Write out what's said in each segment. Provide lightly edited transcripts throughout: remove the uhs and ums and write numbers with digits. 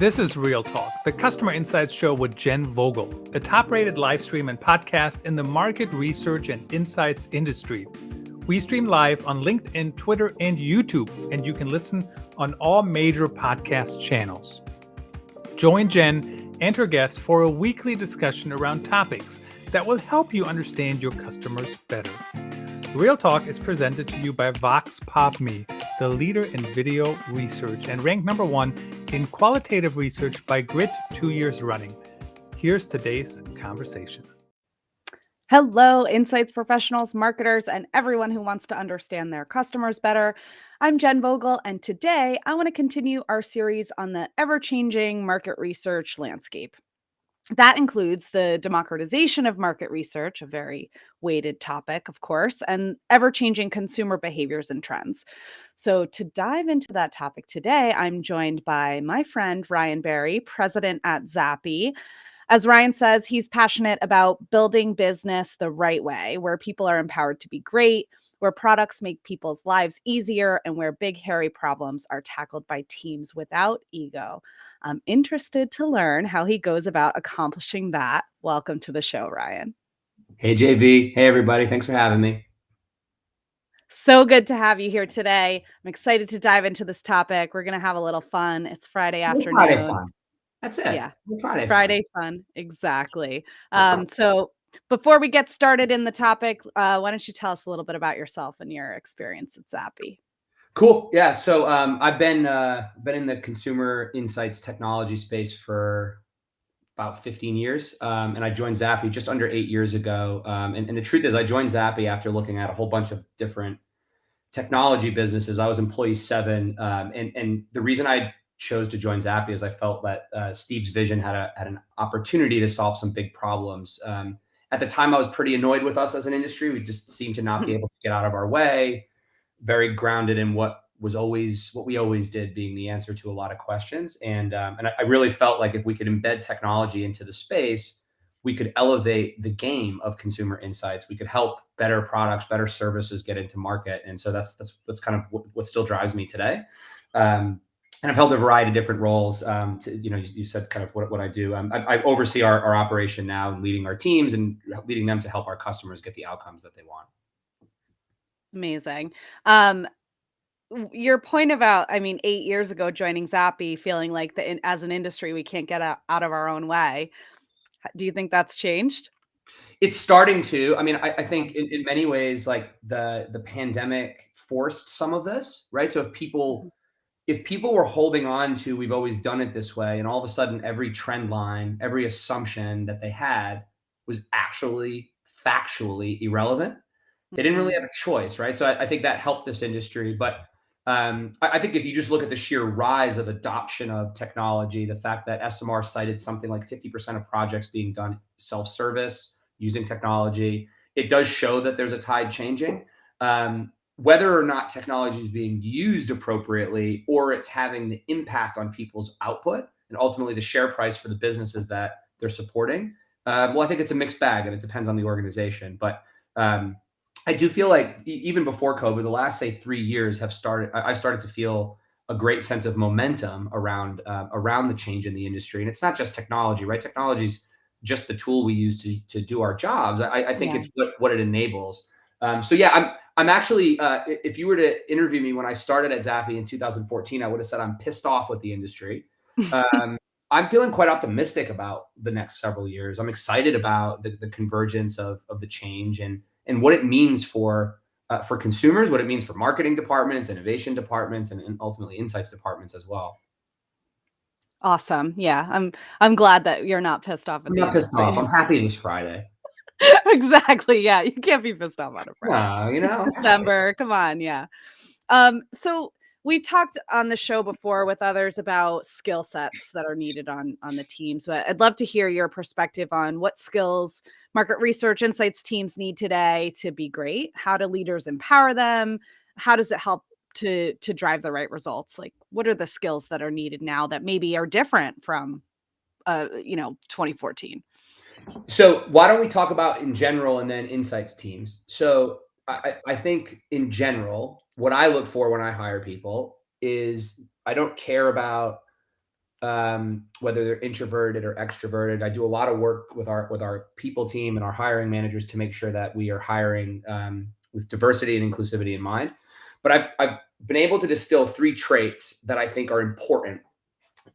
This is Real Talk, the Customer Insights Show with Jenn Vogel, a top-rated live stream and podcast in the market research and insights industry. We stream live on LinkedIn, Twitter, and YouTube, and you can listen on all major podcast channels. Join Jenn and her guests for a weekly discussion around topics that will help you understand your customers better. Real Talk is presented to you by VoxPopMe, the leader in video research and ranked number 1 in qualitative research by Grit 2 years running. Here's today's conversation. Hello, insights professionals, marketers, and everyone who wants to understand their customers better. I'm Jenn Vogel, and today I want to continue our series on the ever-changing market research landscape. That includes the democratization of market research, a very weighted topic, of course, and ever-changing consumer behaviors and trends. So to dive into that topic today, I'm joined by my friend Ryan Berry, president at Zappi. As Ryan says, he's passionate about building business the right way, where people are empowered to be great, where products make people's lives easier, and where big, hairy problems are tackled by teams without ego. I'm interested to learn how he goes about accomplishing that. Welcome to the show, Ryan. Hey, JV. Hey, everybody. Thanks for having me. So good to have you here today. I'm excited to dive into this topic. We're going to have a little fun. It's Friday afternoon. Friday fun. That's it. Yeah. Friday fun. Exactly. So before we get started in the topic, why don't you tell us a little bit about yourself and your experience at Zappi? Cool. Yeah. So I've been in the consumer insights technology space for about 15 years. And I joined Zappi just under 8 years ago. And the truth is I joined Zappi after looking at a whole bunch of different technology businesses. I was employee 7. And the reason I chose to join Zappi is I felt that Steve's vision had an opportunity to solve some big problems. At the time, I was pretty annoyed with us as an industry. We just seemed to not be able to get out of our way, very grounded in what we always did, being the answer to a lot of questions. And I really felt like if we could embed technology into the space, we could elevate the game of consumer insights. We could help better products, better services get into market. And so that's kind of what still drives me today. And I've held a variety of different roles. You said kind of what I do. I oversee our operation now, leading our teams and leading them to help our customers get the outcomes that they want. Amazing. Your point about, 8 years ago joining Zappi, feeling like as an industry we can't get out of our own way. Do you think that's changed? It's starting to. I think in many ways, like the pandemic forced some of this, right? So if people were holding on to, we've always done it this way, and all of a sudden every trend line, every assumption that they had was actually factually irrelevant, they didn't really have a choice, right? So I think that helped this industry. But I think if you just look at the sheer rise of adoption of technology, the fact that SMR cited something like 50% of projects being done self-service using technology, it does show that there's a tide changing. Whether or not technology is being used appropriately or it's having the impact on people's output and ultimately the share price for the businesses that they're supporting, well, I think it's a mixed bag and it depends on the organization. But I do feel like even before COVID, the last, say, 3 years I've started to feel a great sense of momentum around the change in the industry. And it's not just technology, right? Technology is just the tool we use to do our jobs. I think it's what it enables. I'm actually, if you were to interview me when I started at Zappi in 2014, I would have said I'm pissed off with the industry. I'm feeling quite optimistic about the next several years. I'm excited about the convergence of the change and what it means for consumers, what it means for marketing departments, innovation departments, and ultimately insights departments as well. Awesome. Yeah, I'm glad that you're not pissed off. I'm not pissed off. I'm happy this Friday. Exactly. Yeah, you can't be pissed off on a Friday. No, It's December. Come on. Yeah. So we've talked on the show before with others about skill sets that are needed on the teams, but I'd love to hear your perspective on what skills market research insights teams need today to be great. How do leaders empower them? How does it help to drive the right results? Like, what are the skills that are needed now that maybe are different from 2014? So why don't we talk about in general and then insights teams? So I think in general, what I look for when I hire people is I don't care about whether they're introverted or extroverted. I do a lot of work with our people team and our hiring managers to make sure that we are hiring with diversity and inclusivity in mind. But I've been able to distill 3 traits that I think are important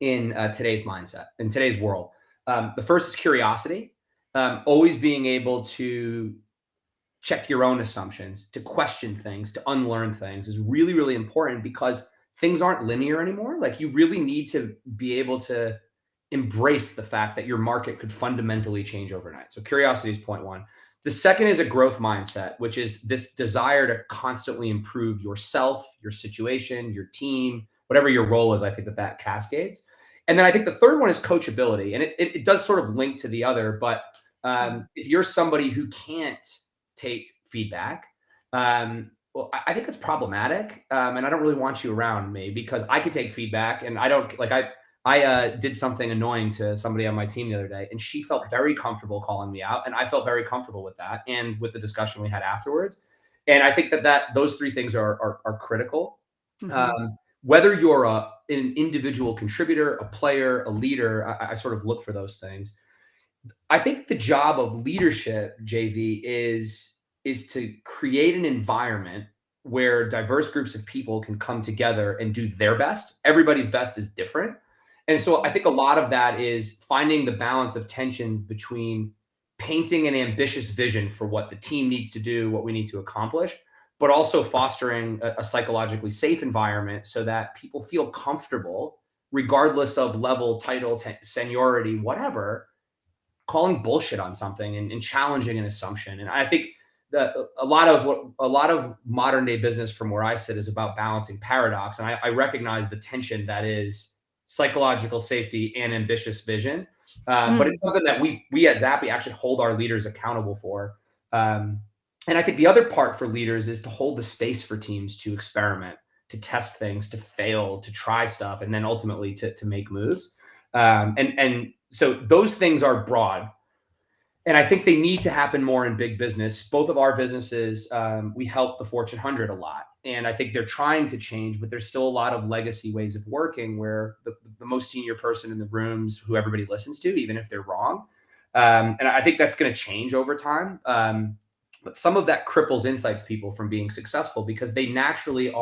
in today's mindset, in today's world. The first is curiosity, always being able to check your own assumptions, to question things, to unlearn things is really, really important because things aren't linear anymore. Like you really need to be able to embrace the fact that your market could fundamentally change overnight. So curiosity is point one. The second is a growth mindset, which is this desire to constantly improve yourself, your situation, your team, whatever your role is. I think that cascades. And then I think the third one is coachability. And it does sort of link to the other, but if you're somebody who can't take feedback, well, I think it's problematic, and I don't really want you around me because I could take feedback, and I don't like I did something annoying to somebody on my team the other day, and she felt very comfortable calling me out, and I felt very comfortable with that, and with the discussion we had afterwards. And I think that those 3 things are critical. Whether you're an individual contributor, a player, a leader, I sort of look for those things. I think the job of leadership, JV, is to create an environment where diverse groups of people can come together and do their best. Everybody's best is different. And so I think a lot of that is finding the balance of tension between painting an ambitious vision for what the team needs to do, what we need to accomplish, but also fostering a psychologically safe environment so that people feel comfortable, regardless of level, title, seniority, whatever, calling bullshit on something and challenging an assumption. And I think that a lot of modern day business from where I sit is about balancing paradox. And I recognize the tension that is psychological safety and ambitious vision. But it's something that we at Zappi actually hold our leaders accountable for. And I think the other part for leaders is to hold the space for teams to experiment, to test things, to fail, to try stuff, and then ultimately to make moves. And so those things are broad. And I think they need to happen more in big business. Both of our businesses, we help the Fortune 100 a lot. And I think they're trying to change, but there's still a lot of legacy ways of working where the most senior person in the rooms, who everybody listens to, even if they're wrong. And I think that's going to change over time. But some of that cripples insights people from being successful because they naturally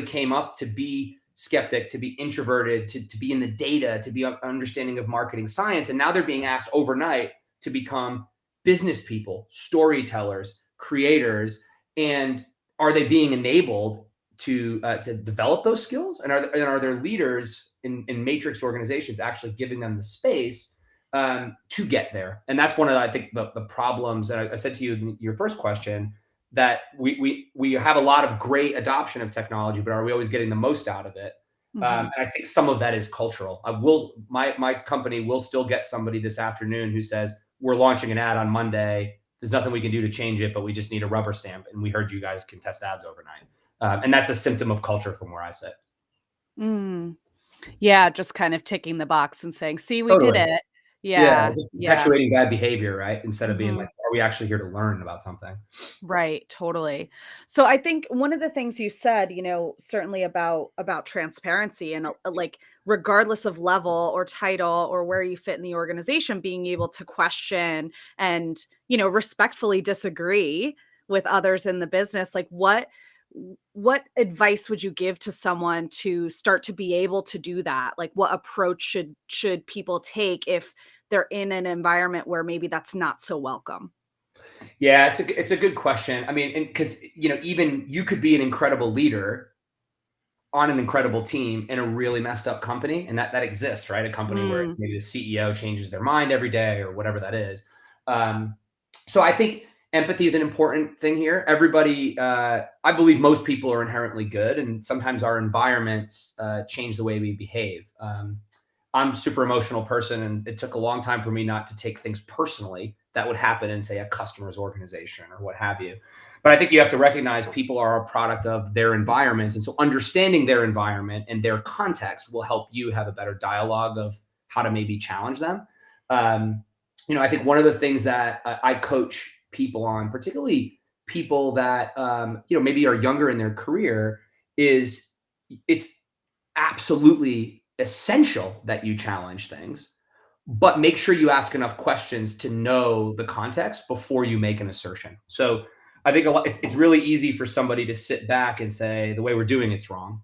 came up to be skeptic, to be introverted, to be in the data, to be understanding of marketing science. And now they're being asked overnight to become business people, storytellers, creators. And are they being enabled to develop those skills? And are there leaders in matrix organizations actually giving them the space to get there? And that's one of, I think, the problems. And I said to you in your first question, that we have a lot of great adoption of technology, but are we always getting the most out of it? And I think some of that is cultural. My company will still get somebody this afternoon who says, we're launching an ad on Monday. There's nothing we can do to change it, but we just need a rubber stamp. And we heard you guys can test ads overnight. And that's a symptom of culture from where I sit. Yeah, just kind of ticking the box and saying, see, we Totally. did it. Yeah, Yeah. just perpetuating bad behavior, right? Instead of being like, are we actually here to learn about something? Right, totally. So I think one of the things you said, certainly about transparency and like regardless of level or title or where you fit in the organization, being able to question and, respectfully disagree with others in the business, like what advice would you give to someone to start to be able to do that? Like what approach should people take if they're in an environment where maybe that's not so welcome? Yeah, it's a good question. I mean, because even you could be an incredible leader on an incredible team in a really messed up company, and that exists, right? A company where maybe the CEO changes their mind every day or whatever that is. So I think empathy is an important thing here. Everybody, I believe most people are inherently good, and sometimes our environments change the way we behave. I'm a super emotional person, and it took a long time for me not to take things personally that would happen in, say, a customer's organization or what have you. But I think you have to recognize people are a product of their environments. And so understanding their environment and their context will help you have a better dialogue of how to maybe challenge them. I think one of the things that I coach people on, particularly people that, maybe are younger in their career, is it's absolutely essential that you challenge things, but make sure you ask enough questions to know the context before you make an assertion. So I think it's really easy for somebody to sit back and say, the way we're doing it's wrong,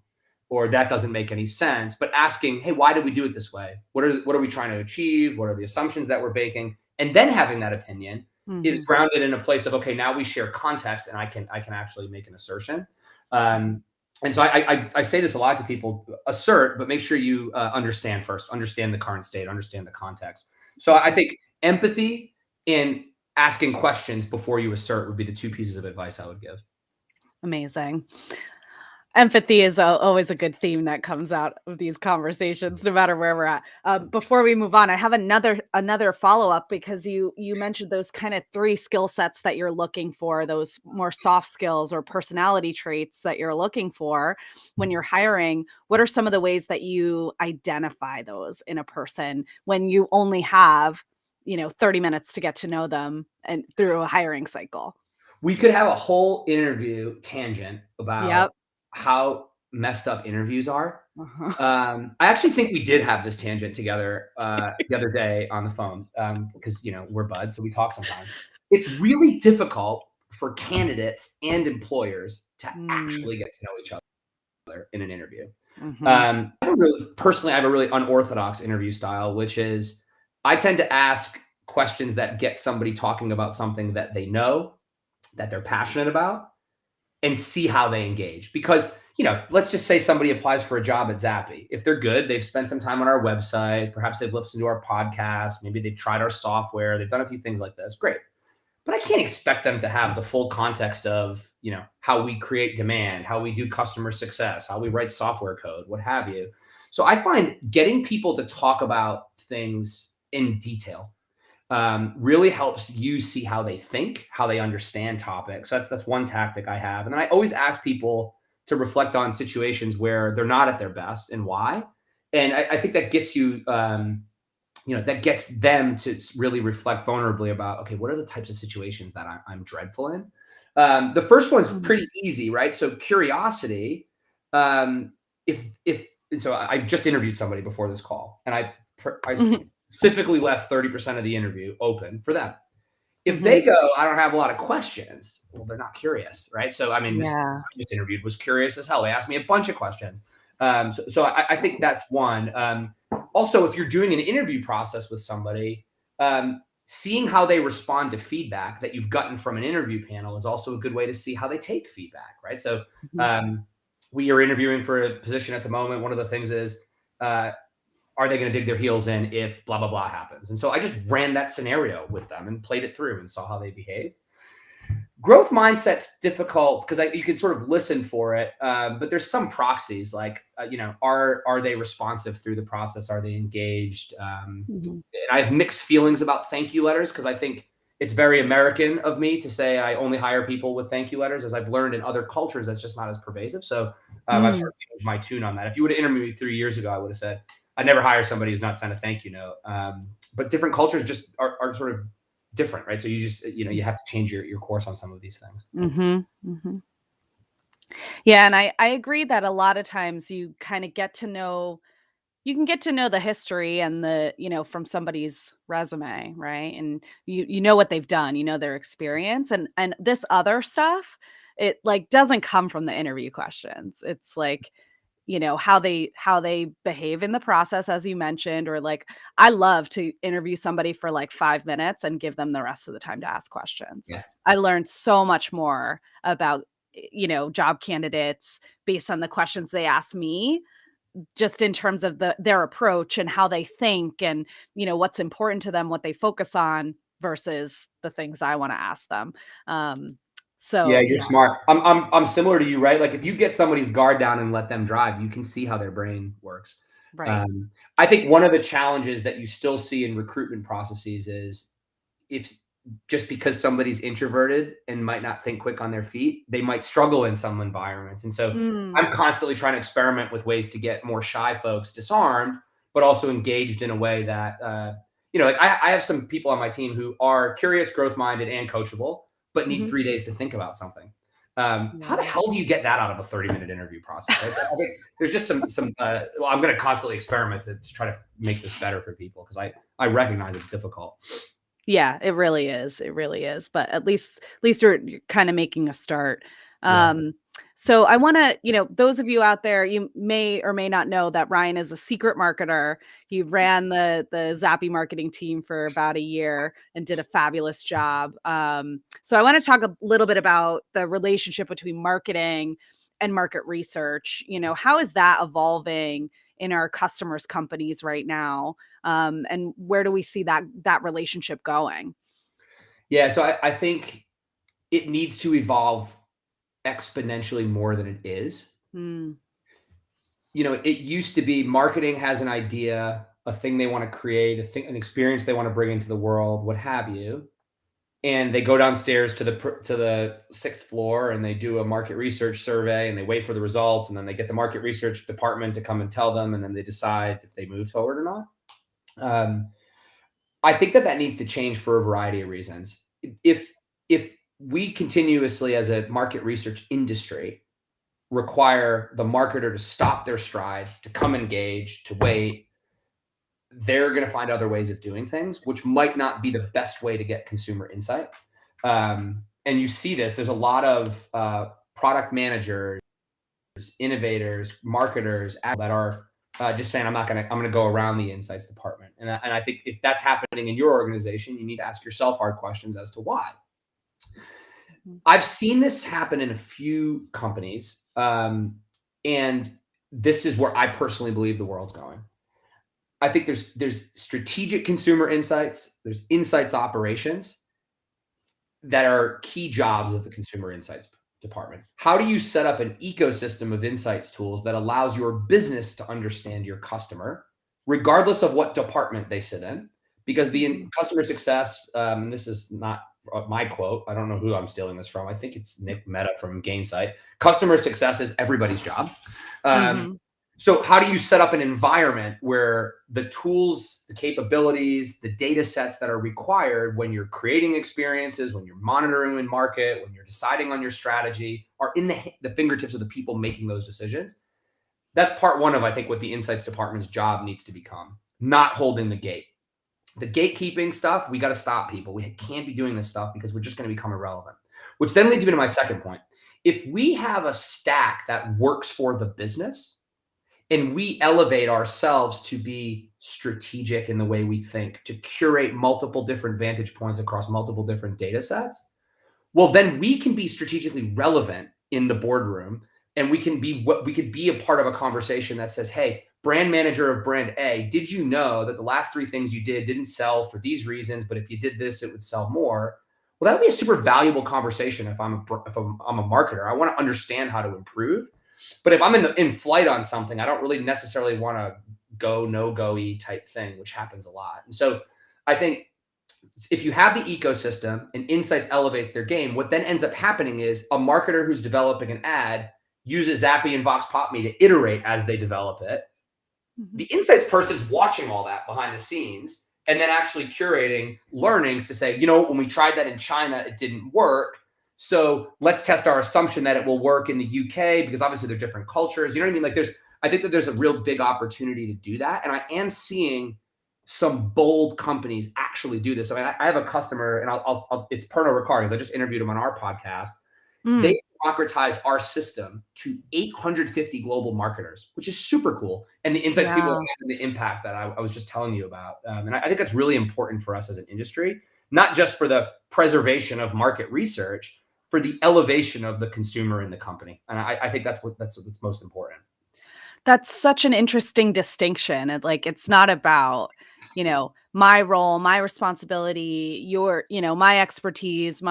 or that doesn't make any sense. But asking, hey, why did we do it this way? What are we trying to achieve? What are the assumptions that we're baking? And then having that opinion is grounded in a place of, okay, now we share context and I can actually make an assertion. And so I say this a lot to people: assert, but make sure you understand first, understand the current state, understand the context. So I think empathy and asking questions before you assert would be the two pieces of advice I would give. Amazing. Empathy is always a good theme that comes out of these conversations, no matter where we're at. Before we move on, I have another follow up, because you mentioned those kind of 3 skill sets that you're looking for, those more soft skills or personality traits that you're looking for when you're hiring. What are some of the ways that you identify those in a person when you only have 30 minutes to get to know them and through a hiring cycle? We could have a whole interview tangent about Yep. how messed up interviews are. Uh-huh. I actually think we did have this tangent together the other day on the phone, because we're buds, so we talk sometimes. It's really difficult for candidates and employers to actually get to know each other in an interview. I have a really unorthodox interview style, which is I tend to ask questions that get somebody talking about something that they know, that they're passionate about, and see how they engage. Because, let's just say somebody applies for a job at Zappi. If they're good, they've spent some time on our website, perhaps they've listened to our podcast, maybe they've tried our software, they've done a few things like this. Great. But I can't expect them to have the full context of, how we create demand, how we do customer success, how we write software code, what have you. So I find getting people to talk about things in detail really helps you see how they think, how they understand topics. So that's one tactic I have. And then I always ask people to reflect on situations where they're not at their best and why. And I think that gets you, that gets them to really reflect vulnerably about, okay, what are the types of situations that I'm dreadful in? The first one's pretty easy, right? So curiosity. So I just interviewed somebody before this call, and I specifically left 30% of the interview open for them. If they go, I don't have a lot of questions, well, they're not curious, right? So, I mean, this I just interviewed was curious as hell. They asked me a bunch of questions. So I think that's one. Also, if you're doing an interview process with somebody, seeing how they respond to feedback that you've gotten from an interview panel is also a good way to see how they take feedback, right? So we are interviewing for a position at the moment. One of the things is, are they going to dig their heels in if blah, blah, blah happens? And so I just ran that scenario with them and played it through and saw how they behave. Growth mindset's difficult because you can sort of listen for it, but there's some proxies like, are they responsive through the process? Are they engaged? And I have mixed feelings about thank you letters because I think it's very American of me to say I only hire people with thank you letters. As I've learned in other cultures, that's just not as pervasive. So I've sort of changed my tune on that. If you would have interviewed me 3 years ago, I would have said, I'd never hire somebody who's not sent a thank you note. But different cultures just are sort of different, right? So you just, you have to change your course on some of these things. Yeah. And I agree that a lot of times you kind of you can get to know the history and from somebody's resume, right? And you know what they've done, their experience, and this other stuff, it like doesn't come from the interview questions. It's like, how they behave in the process, as you mentioned, or like, I love to interview somebody for like 5 minutes and give them the rest of the time to ask questions. Yeah. I learned so much more about, job candidates based on the questions they ask me, just in terms of their approach and how they think and, what's important to them, what they focus on versus the things I want to ask them. Yeah, you're smart. I'm similar to you, right? Like if you get somebody's guard down and let them drive, you can see how their brain works. Right. I think one of the challenges that you still see in recruitment processes is if just because somebody's introverted and might not think quick on their feet, they might struggle in some environments. And so I'm constantly trying to experiment with ways to get more shy folks disarmed, but also engaged in a way that, like I have some people on my team who are curious, growth minded, and coachable, but need 3 days to think about something. How the hell do you get that out of a 30-minute interview process? Right? So I think there's just some well, I'm going to constantly experiment to try to make this better for people, because I recognize it's difficult. Yeah, it really is. It really is. But at least you're kind of making a start. Yeah. So I want to, those of you out there, you may or may not know that Ryan is a secret marketer. He ran the Zappi marketing team for about a year and did a fabulous job. So I want to talk a little bit about the relationship between marketing and market research. How is that evolving in our customers' companies right now? And where do we see that relationship going? Yeah. So I think it needs to evolve exponentially more than it is. Mm, It used to be marketing has an idea, a thing they want to create, an experience they want to bring into the world, what have you. And they go downstairs to the sixth floor and they do a market research survey and they wait for the results, and then they get the market research department to come and tell them, and then they decide if they move forward or not. I think that needs to change for a variety of reasons. If we continuously, as a market research industry, require the marketer to stop their stride, to come engage, to wait, they're going to find other ways of doing things, which might not be the best way to get consumer insight. And you see this, there's a lot of product managers, innovators, marketers that are just saying, I'm going to go around the insights department. And I think if that's happening in your organization, you need to ask yourself hard questions as to why. I've seen this happen in a few companies. And this is where I personally believe the world's going. I think there's strategic consumer insights, there's insights operations that are key jobs of the consumer insights department. How do you set up an ecosystem of insights tools that allows your business to understand your customer, regardless of what department they sit in? Because the customer success, this is not my quote, I don't know who I'm stealing this from. I think it's Nick Mehta from Gainsight. Customer success is everybody's job. So how do you set up an environment where the tools, the capabilities, the data sets that are required when you're creating experiences, when you're monitoring in market, when you're deciding on your strategy, are in the fingertips of the people making those decisions? That's part one of, I think, what the insights department's job needs to become, not holding the gate. The gatekeeping stuff, we got to stop people. We can't be doing this stuff because we're just going to become irrelevant, which then leads me to my second point. If we have a stack that works for the business, and we elevate ourselves to be strategic in the way we think, to curate multiple different vantage points across multiple different data sets, well, then we can be strategically relevant in the boardroom, and we could be a part of a conversation that says, hey, brand manager of brand A, did you know that the last 3 things you did didn't sell for these reasons, but if you did this, it would sell more? Well, that would be a super valuable conversation if I'm a marketer. I want to understand how to improve. But if I'm in flight on something, I don't really necessarily want to go no-go-y type thing, which happens a lot. And so I think if you have the ecosystem and insights elevates their game, what then ends up happening is a marketer who's developing an ad uses Zappi and Vox Pop Me to iterate as they develop it. The insights person's watching all that behind the scenes and then actually curating learnings to say, when we tried that in China, it didn't work. So let's test our assumption that it will work in the UK, because obviously they're different cultures. You know what I mean? Like I think that there's a real big opportunity to do that. And I am seeing some bold companies actually do this. I mean, I have a customer, and it's Pernod Ricard, because I just interviewed him on our podcast. They democratized our system to 850 global marketers, which is super cool. And the insights people have and the impact that I was just telling you about. And I think that's really important for us as an industry, not just for the preservation of market research, for the elevation of the consumer in the company. And I think that's what's most important. That's such an interesting distinction. It's not about, my role, my responsibility, my expertise,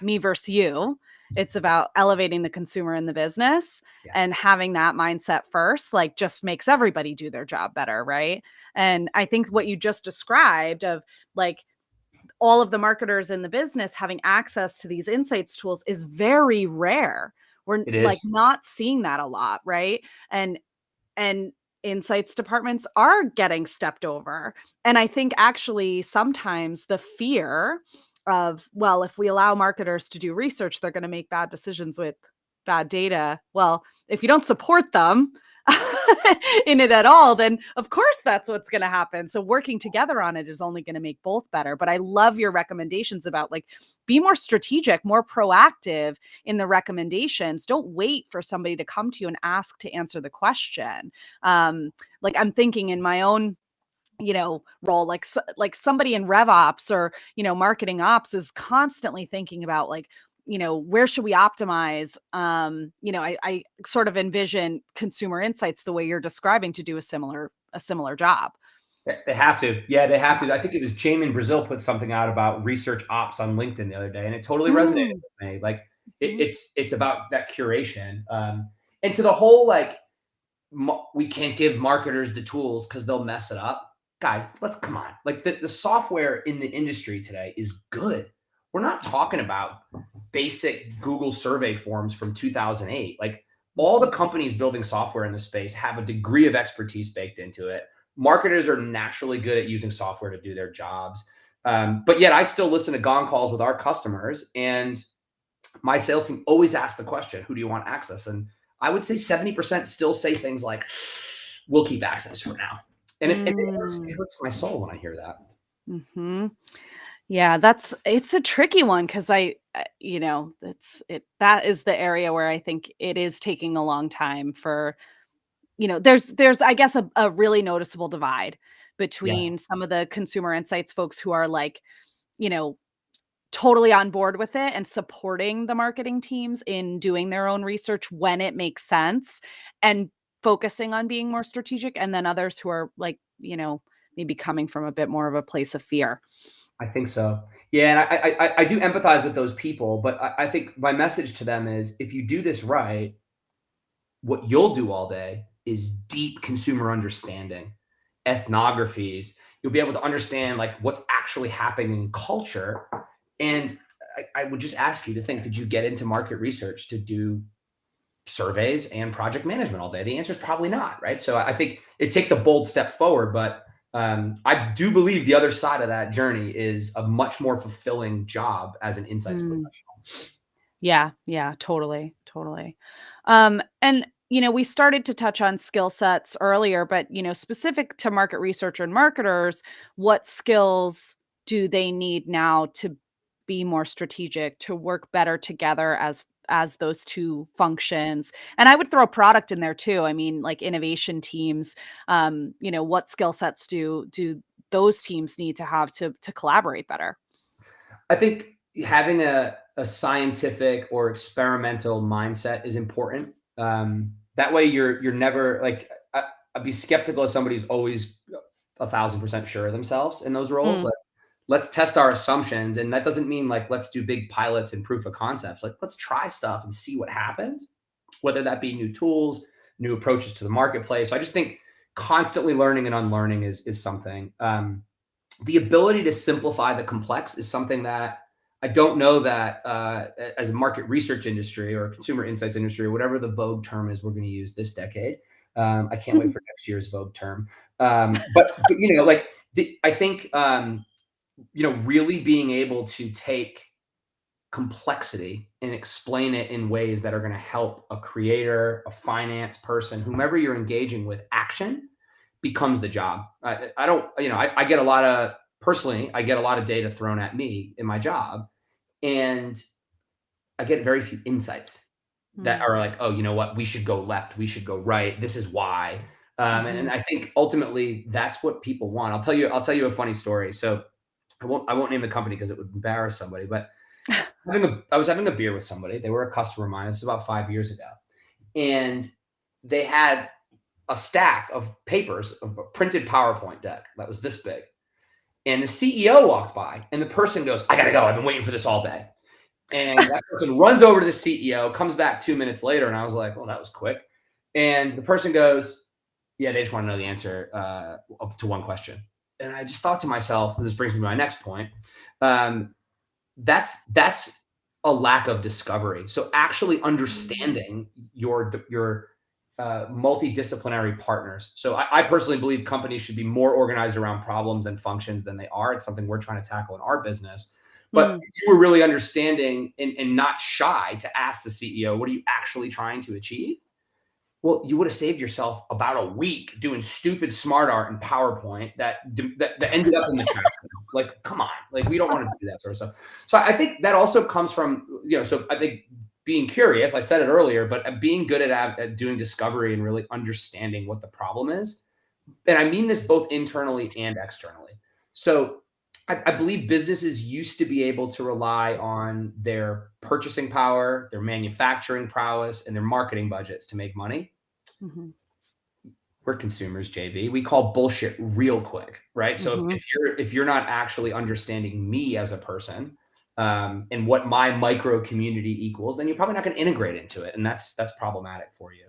me versus you. It's about elevating the consumer in the business, and having that mindset first, just makes everybody do their job better. Right. And I think what you just described of all of the marketers in the business having access to these insights tools is very rare. We're not seeing that a lot, right? And insights departments are getting stepped over. And I think actually sometimes the fear of, well, if we allow marketers to do research, they're going to make bad decisions with bad data. Well, if you don't support them in it at all, then of course that's what's going to happen. So working together on it is only going to make both better. But I love your recommendations about like be more strategic, more proactive in the recommendations. Don't wait for somebody to come to you and ask to answer the question. Like I'm thinking in my own role, like somebody in rev ops or marketing ops is constantly thinking about like where should we optimize. I sort of envision consumer insights the way you're describing to do a similar job. They have to. Yeah, they have to. I think it was Jamie in Brazil put something out about research ops on LinkedIn the other day, and it totally resonated with me. Like it's about that curation. And to the whole like we can't give marketers the tools because they'll mess it up. Guys, come on. Like the software in the industry today is good. We're not talking about basic Google survey forms from 2008. Like all the companies building software in the space have a degree of expertise baked into it. Marketers are naturally good at using software to do their jobs. But yet I still listen to gong calls with our customers, and my sales team always asks the question, who do you want access? And I would say 70% still say things like, we'll keep access for now. And it hurts my soul when I hear that. Yeah, it's a tricky one because that is the area where I think it is taking a long time for, there's I guess a really noticeable divide between Yes. some of the consumer insights folks who are like, totally on board with it and supporting the marketing teams in doing their own research when it makes sense and focusing on being more strategic, and then others who are like, maybe coming from a bit more of a place of fear. I think so. Yeah, and I do empathize with those people, but I think my message to them is if you do this right, what you'll do all day is deep consumer understanding, ethnographies. You'll be able to understand like what's actually happening in culture. And I would just ask you to think, did you get into market research to do surveys and project management all day? The answer is probably not, right? So I think it takes a bold step forward, but I do believe the other side of that journey is a much more fulfilling job as an insights professional. Yeah, totally. And we started to touch on skill sets earlier, but specific to market research and marketers, what skills do they need now to be more strategic, to work better together as those two functions? And I would throw product in there too. I mean, like innovation teams, what skill sets do those teams need to have to collaborate better? I think having a scientific or experimental mindset is important. That way you're never like, I'd be skeptical if somebody's always 1,000% sure of themselves in those roles. Like, let's test our assumptions. And that doesn't mean like, let's do big pilots and proof of concepts. Like, let's try stuff and see what happens, whether that be new tools, new approaches to the marketplace. So I just think constantly learning and unlearning is something. The ability to simplify the complex is something that I don't know that as a market research industry or consumer insights industry or whatever the vogue term is we're going to use this decade. I can't wait for next year's vogue term. But like I think really being able to take complexity and explain it in ways that are going to help a creator, a finance person, whomever you're engaging with, action becomes the job. I get a lot of data thrown at me in my job, and I get very few insights that are like, oh, you know what? We should go left. We should go right. This is why. And I think ultimately that's what people want. I'll tell you a funny story. So I won't name the company because it would embarrass somebody, but I was having a beer with somebody. They were a customer of mine. This is about 5 years ago. And they had a stack of papers of a printed PowerPoint deck that was this big. And the CEO walked by and the person goes, I got to go. I've been waiting for this all day. And that person runs over to the CEO, comes back 2 minutes later. And I was like, well, that was quick. And the person goes, yeah, they just want to know the answer to one question. And I just thought to myself, this brings me to my next point. That's a lack of discovery. So actually understanding your multidisciplinary partners. So I personally believe companies should be more organized around problems and functions than they are. It's something we're trying to tackle in our business. But if you were really understanding and not shy to ask the CEO, what are you actually trying to achieve? Well, you would have saved yourself about a week doing stupid smart art and PowerPoint that ended up in the trash. Like, come on, like we don't want to do that sort of stuff. So I think that also comes from, so I think being curious, I said it earlier, but being good at doing discovery and really understanding what the problem is. And I mean this both internally and externally. So I believe businesses used to be able to rely on their purchasing power, their manufacturing prowess, and their marketing budgets to make money. We're consumers, JV. We call bullshit real quick, right? So if you're not actually understanding me as a person and what my micro community equals, then you're probably not going to integrate into it, and that's problematic for you.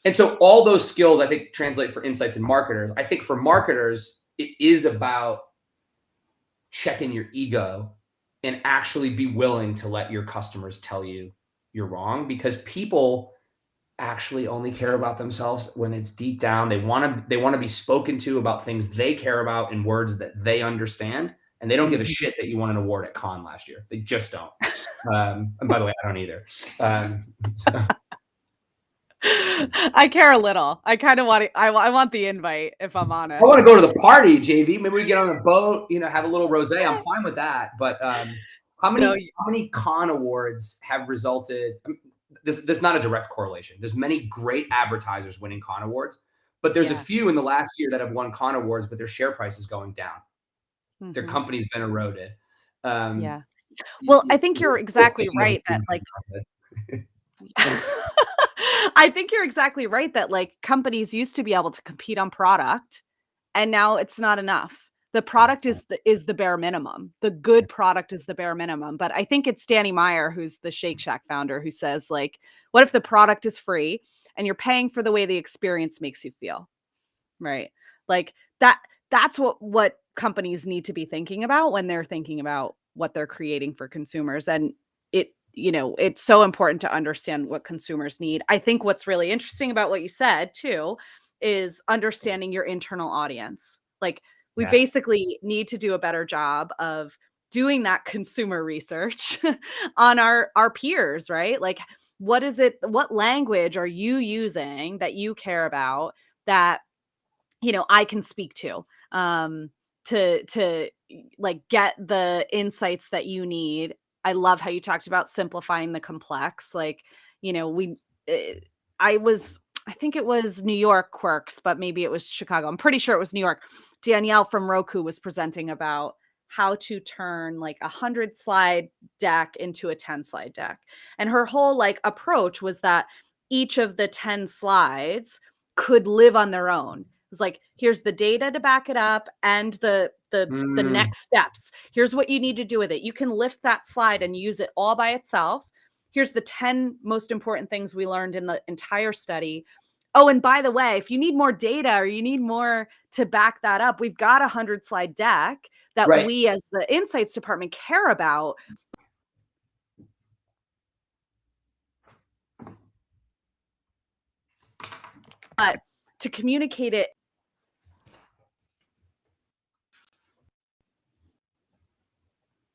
And so all those skills, I think, translate for insights and marketers. I think for marketers, it is about checking your ego and actually be willing to let your customers tell you you're wrong, because people actually only care about themselves when it's deep down. They want to be spoken to about things they care about in words that they understand, and they don't give a shit that you won an award at Cannes last year. They just don't. And by the way, I don't either. I care a little. I kind of want I want the invite, if I'm honest. I want to go to the party, JV. Maybe we get on the boat, have a little rosé. I'm fine with that. But how many Cannes awards have resulted? There's not a direct correlation. There's many great advertisers winning Cannes awards, but there's a few in the last year that have won Cannes awards, but their share price is going down. Their company's been eroded. Well, I think you're exactly right that I think you're exactly right that companies used to be able to compete on product, and now it's not enough. The product is the bare minimum. The good product is the bare minimum. But I think it's Danny Meyer, who's the Shake Shack founder, who says, what if the product is free and you're paying for the way the experience makes you feel? Right. That's what companies need to be thinking about when they're thinking about what they're creating for consumers. And it's so important to understand what consumers need. I think what's really interesting about what you said too is understanding your internal audience. We basically need to do a better job of doing that consumer research on our peers, right? What language are you using that you care about that, I can speak to get the insights that you need. I love how you talked about simplifying the complex. I think it was New York Quirks, but maybe it was Chicago. I'm pretty sure it was New York. Danielle from Roku was presenting about how to turn a 100-slide deck into a 10-slide deck. And her whole approach was that each of the 10 slides could live on their own. It was here's the data to back it up and the next steps. Here's what you need to do with it. You can lift that slide and use it all by itself. Here's the 10 most important things we learned in the entire study. Oh, and by the way, if you need more data or you need more to back that up, we've got a 100-slide deck that we as the insights department care about. But to communicate it.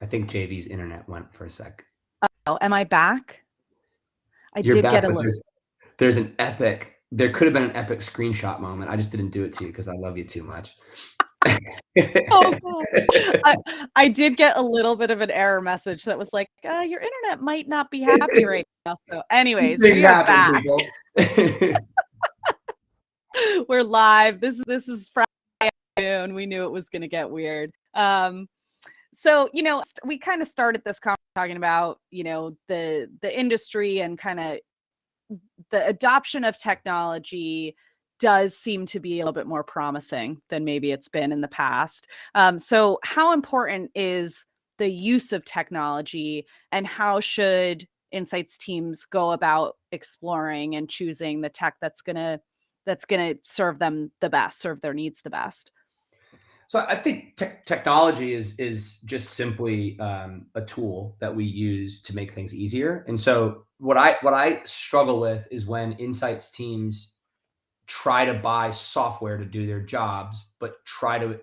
I think JV's internet went for a sec. Oh, am I back? You're did back, get a little. There's an epic. There could have been an epic screenshot moment. I just didn't do it to you because I love you too much. Oh, God. I did get a little bit of an error message that was your internet might not be happy right now. So anyways, we are back. We're live. This is Friday afternoon. We knew it was going to get weird. So, we kind of started this talking about, the industry and kind of the adoption of technology does seem to be a little bit more promising than maybe it's been in the past. So how important is the use of technology, and how should insights teams go about exploring and choosing the tech that's going to serve them the best, serve their needs the best? So I think technology is just simply a tool that we use to make things easier. And so what I struggle with is when insights teams try to buy software to do their jobs, but try to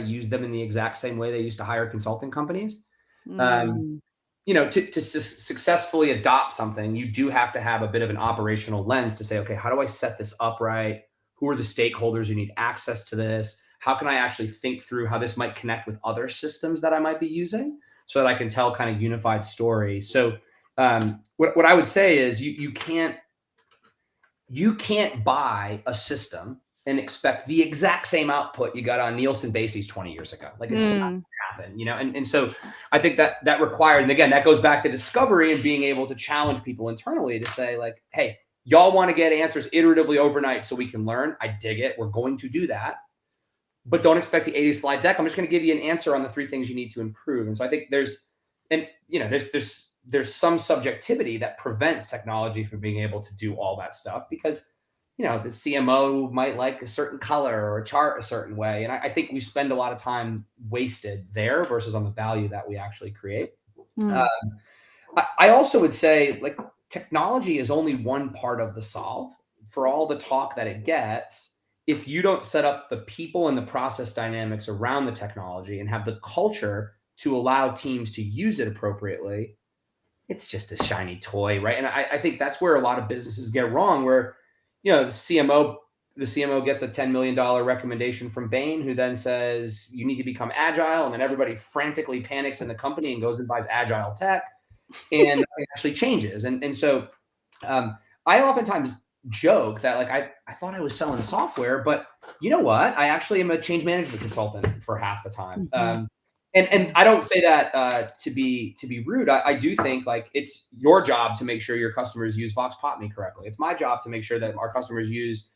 use them in the exact same way they used to hire consulting companies. Mm. To successfully adopt something, you do have to have a bit of an operational lens to say, okay, how do I set this up right? Who are the stakeholders who need access to this? How can I actually think through how this might connect with other systems that I might be using so that I can tell kind of unified story? So what I would say is you can't buy a system and expect the exact same output you got on Nielsen bases 20 years ago. Like it's just not going to happen, And so I think that required, and again, that goes back to discovery and being able to challenge people internally to say like, hey, y'all want to get answers iteratively overnight so we can learn. I dig it. We're going to do that. But don't expect the 80 slide deck. I'm just going to give you an answer on the 3 things you need to improve. And so I think there's some subjectivity that prevents technology from being able to do all that stuff because, the CMO might like a certain color or a chart a certain way. And I think we spend a lot of time wasted there versus on the value that we actually create. I also would say like technology is only one part of the solve for all the talk that it gets. If you don't set up the people and the process dynamics around the technology and have the culture to allow teams to use it appropriately, it's just a shiny toy, right? And I think that's where a lot of businesses get wrong, where, the CMO gets a $10 million recommendation from Bain, who then says, you need to become agile. And then everybody frantically panics in the company and goes and buys agile tech and it actually changes. And so I oftentimes joke that like, I thought I was selling software, but you know what? I actually am a change management consultant for half the time. And I don't say that to be rude. I do think like it's your job to make sure your customers use Vox Popme correctly. It's my job to make sure that our customers use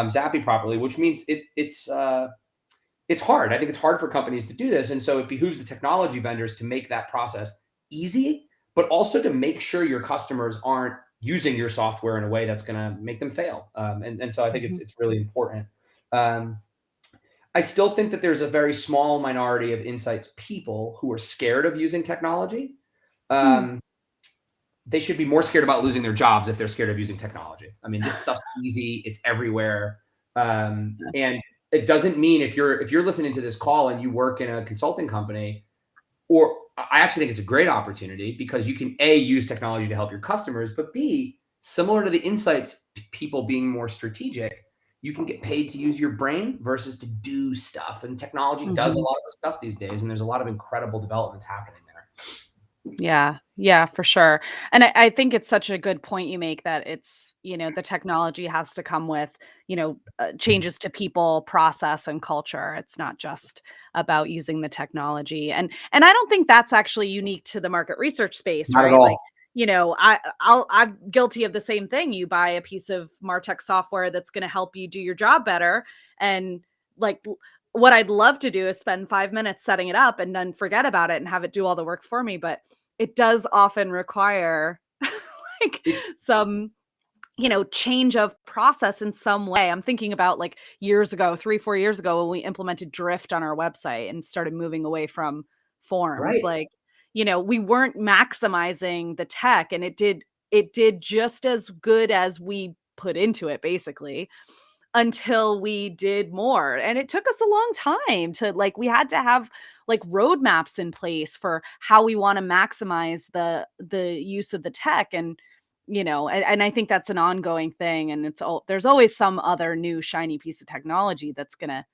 Zappi properly, which means it's hard. I think it's hard for companies to do this. And so it behooves the technology vendors to make that process easy, but also to make sure your customers aren't using your software in a way that's going to make them fail. And so I think it's really important. I still think that there's a very small minority of insights people who are scared of using technology. They should be more scared about losing their jobs if they're scared of using technology. I mean, this stuff's easy. It's everywhere. And it doesn't mean if you're listening to this call and you work in a consulting company, or I actually think it's a great opportunity because you can A, use technology to help your customers, but B, similar to the insights people being more strategic, you can get paid to use your brain versus to do stuff. And technology does a lot of the stuff these days. And there's a lot of incredible developments happening there. Yeah, for sure. And I think it's such a good point you make that it's, the technology has to come with, changes to people, process, and culture. It's not just about using the technology. And I don't think that's actually unique to the market research space, Not at right? all. Like, I'm guilty of the same thing. You buy a piece of MarTech software that's going to help you do your job better. And like, what I'd love to do is spend 5 minutes setting it up and then forget about it and have it do all the work for me. But it does often require like some, change of process in some way. I'm thinking about like years ago, 3-4 years ago, when we implemented Drift on our website and started moving away from forms. Right. Like, we weren't maximizing the tech, and it did just as good as we put into it, basically, until we did more. And it took us a long time to like, we had to have like roadmaps in place for how we want to maximize the use of the tech. And, and I think that's an ongoing thing. And there's always some other new shiny piece of technology that's gonna,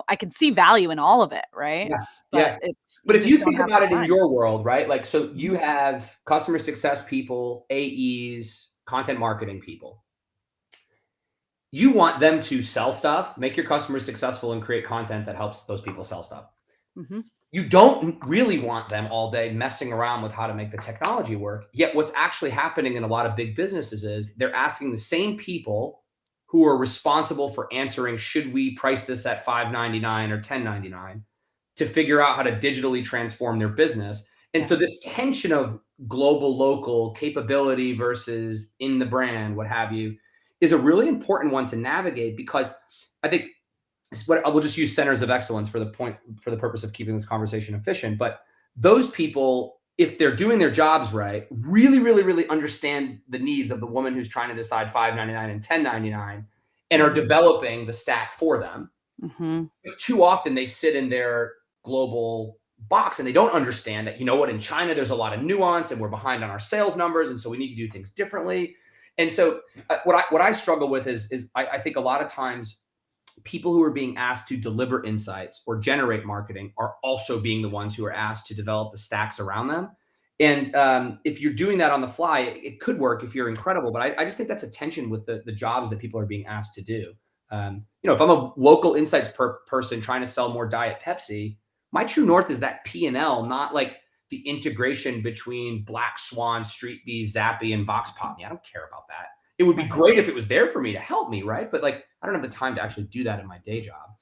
I can see value in all of it, right? Yeah. But Yeah. it's, But if you just don't think have about the it in time. your world, right? Like, so you have customer success people, AEs, content marketing people. You want them to sell stuff, make your customers successful, and create content that helps those people sell stuff. You don't really want them all day messing around with how to make the technology work. Yet what's actually happening in a lot of big businesses is they're asking the same people who are responsible for answering, should we price this at $5.99 or $10.99, to figure out how to digitally transform their business. And so this tension of global, local capability versus in the brand, what have you, is a really important one to navigate, because I think I will just use centers of excellence for the purpose of keeping this conversation efficient. But those people, if they're doing their jobs right, really, really, really understand the needs of the woman who's trying to decide $5.99 and $10.99 and are developing the stack for them. But too often they sit in their global box, and they don't understand that, you know what, in China, there's a lot of nuance and we're behind on our sales numbers. And so we need to do things differently. And so what I struggle with is I think a lot of times people who are being asked to deliver insights or generate marketing are also being the ones who are asked to develop the stacks around them. And if you're doing that on the fly, it could work if you're incredible. But I just think that's a tension with the jobs that people are being asked to do. If I'm a local insights person trying to sell more Diet Pepsi, my true north is that P&L, not like the integration between Black Swan, Street Bees, Zappi, and Vox Pop Me. I don't care about that. It would be great if it was there for me to help me, right? But like, I don't have the time to actually do that in my day job.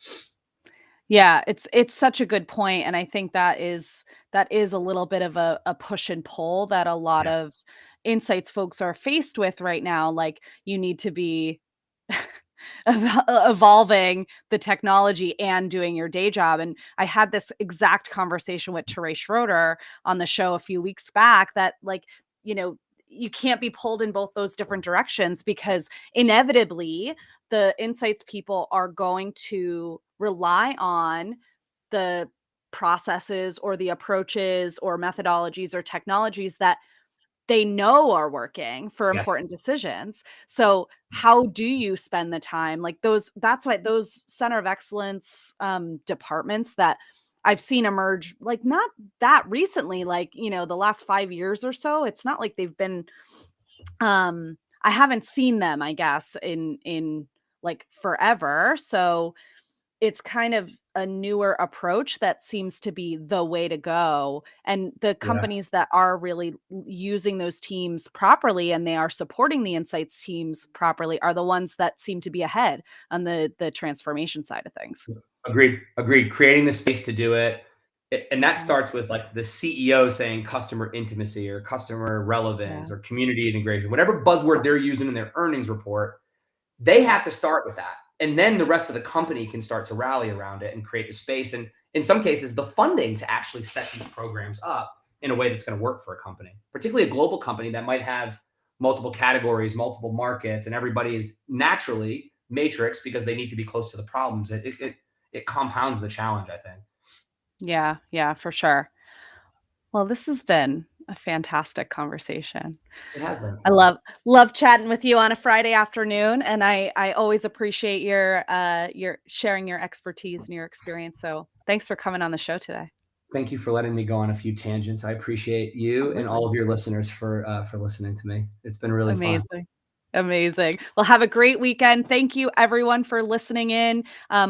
Yeah, it's such a good point, and I think that is a little bit of a push and pull that a lot of insights folks are faced with right now. Like, you need to be evolving the technology and doing your day job. And I had this exact conversation with Teray Schroeder on the show a few weeks back that, like, you can't be pulled in both those different directions, because inevitably the insights people are going to rely on the processes or the approaches or methodologies or technologies that they know are working for Yes. important decisions. So how do you spend the time? Like, that's why those center of excellence departments that I've seen emerge, like, not that recently, like, the last 5 years or so. It's not like they've been, I haven't seen them, I guess, in like forever. So it's kind of a newer approach that seems to be the way to go. And the companies that are really using those teams properly, and they are supporting the insights teams properly, are the ones that seem to be ahead on the transformation side of things. Agreed. Creating the space to do it. And that starts with like the CEO saying customer intimacy or customer relevance or community integration, whatever buzzword they're using in their earnings report. They have to start with that. And then the rest of the company can start to rally around it and create the space. And in some cases, the funding to actually set these programs up in a way that's going to work for a company, particularly a global company that might have multiple categories, multiple markets, and everybody is naturally matrix because they need to be close to the problems. It compounds the challenge, I think. Yeah, for sure. Well, this has been a fantastic conversation. It has been I fun. love chatting with you on a Friday afternoon, and I always appreciate your sharing your expertise and your experience. So thanks for coming on the show today. Thank you for letting me go on a few tangents. I appreciate you and all of your listeners for listening to me. It's been really fun. Amazing. Well, have a great weekend. Thank you, everyone, for listening in.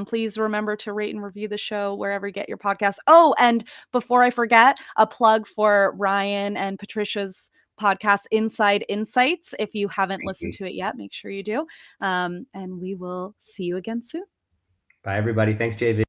Please remember to rate and review the show wherever you get your podcasts. Oh, and before I forget, a plug for Ryan and Patricia's podcast, Inside Insights. If you haven't listened to it yet, make sure you do. And we will see you again soon. Bye, everybody. Thanks, JV.